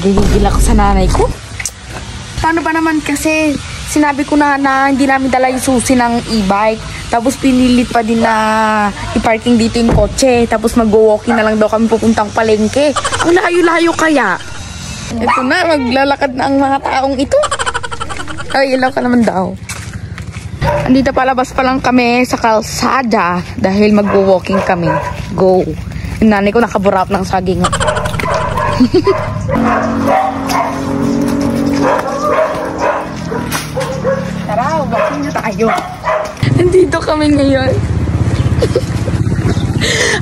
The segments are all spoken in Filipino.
Nagigigil ako sa nanay ko. Paano ba naman kasi sinabi ko na hindi namin dala yung susi ng e-bike. Tapos pinilit pa din na i-parking dito yung kotse. Tapos mag-walking na lang daw kami pupuntang palengke. Ang layo-layo kaya. Ito na, maglalakad na ang mga taong ito. Ay, ilaw ka naman daw. Andito palabas pa lang kami sa kalsada dahil mag-walking kami. Go. Yung nanay ko nakaburap ng saging. Tara, walking na tayo. Nandito kami ngayon.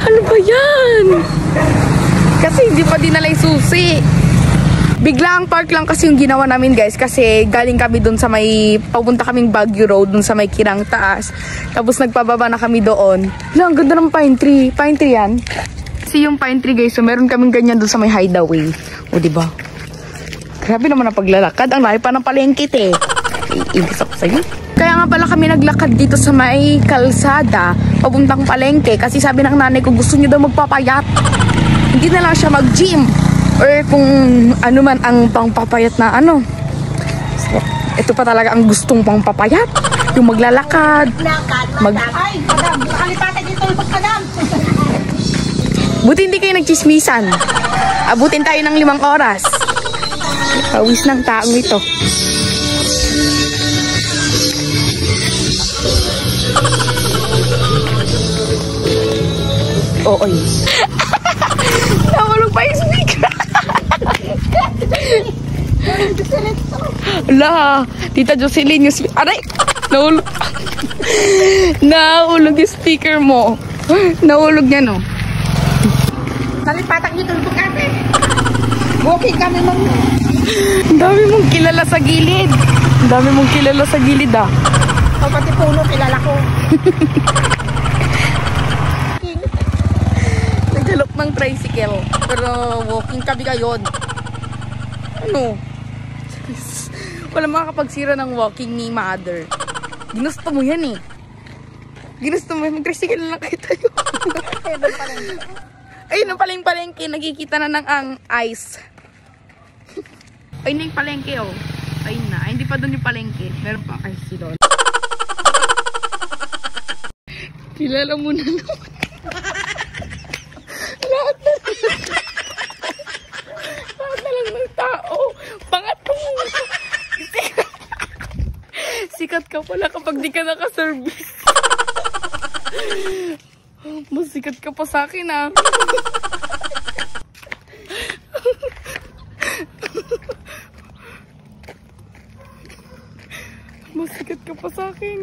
Ano ba yan? Kasi hindi pa dinala yung susi. Biglang park lang kasi yung ginawa namin guys. Kasi galing kami dun sa may, papunta kaming Baguio Road, dun sa may Kirang Taas. Tapos nagpababa na kami doon. Ang ganda ng pine tree. Pine tree yan. Kasi yung pine tree guys, so meron kaming ganyan dun sa may hideaway. O diba? Grabe naman ang paglalakad. Ang layo pa ng palengkit eh. Iibig ako sa'yo. Kaya nga pala kami naglakad dito sa may kalsada, papuntang palengke. Kasi sabi ng nanay ko, gusto niyo daw magpapayat. Hindi na lang siya mag-gym. Or kung ano man ang pangpapayat na ano. So, ito pa talaga ang gustong pangpapayat. Yung maglalakad. Ay, madam, nakalipatan dito yung pagkadam. Buti hindi kayo nagchismisan. Abutin tayo ng 5 oras. Pawis ng taong ito. Oy. Nawalog pa yung speaker. Ala, Tita Jocelyn yung speaker. Aray! Nahulog. Nahulog yung speaker mo. Nahulog niya, no? Nalipatak nyo tulog kami. Walking kami mo. Ang dami mong kilala sa gilid. Ang dami mong kilala sa gilid, ah. O pati puno, kilala ko. Naghalok ng tricycle. Pero walking kami ngayon. Ano? Wala makapagsira ng walking ni mother. Ginusto mo yan eh. Ginusto mo yan. Mag-tricycle na lang kayo tayo. Ayun ang palengke. Nagkikita na ng ang ice. Ayun na yung palengke oh. Ayun na. Ay, hindi pa doon yung palengke. Meron pa ice doon. Kilala mo na naman. Lahat na lang ng tao. Pangatong. Sikat ka pala kapag di ka naka-service. Mas sikat ka pa sa akin ah. Mas sikat ka pa sa akin.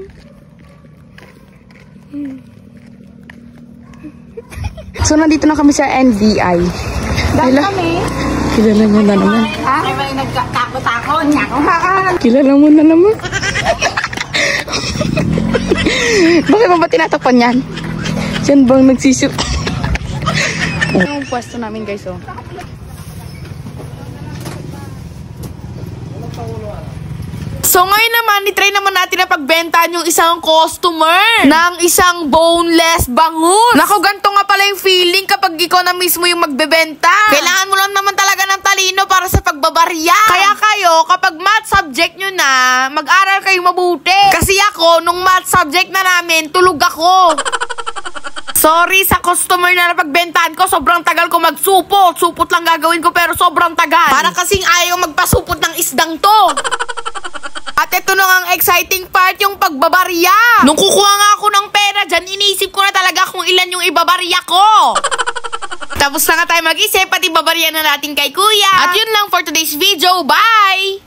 So nandito na kami sa NBI. Dahil kami. Kilala niya na naman. Ha? Ay, may nagtakot-takot. Kilala mo na naman. Bakit mo ba tinatakpan yan? Diyan bang nagsisip? Yung pwesto namin guys oh. So ngayon naman, itry naman natin na pagbentahan yung isang customer ng isang boneless bangus. Naku, ganito nga pala yung feeling kapag ikaw na mismo yung magbebenta. Kailangan mo lang naman talaga ng talino para sa pagbabarya. Kaya kayo, kapag math subject nyo na, mag-aral kayo mabuti. Kasi ako, nung math subject na namin, tulog ako. Sorry sa customer na napagbentahan ko, sobrang tagal ko magsupot. Supot lang gagawin ko pero sobrang tagal. Para kasing ayaw magpasupot ng isdang to. At ito na ang exciting part, yung pagbabarya. Nung kukuha nga ako ng pera dyan, iniisip ko na talaga kung ilan yung ibabarya ko. Tapos na nga tayo mag-isip, pati babarya na natin kay kuya. At yun lang for today's video. Bye!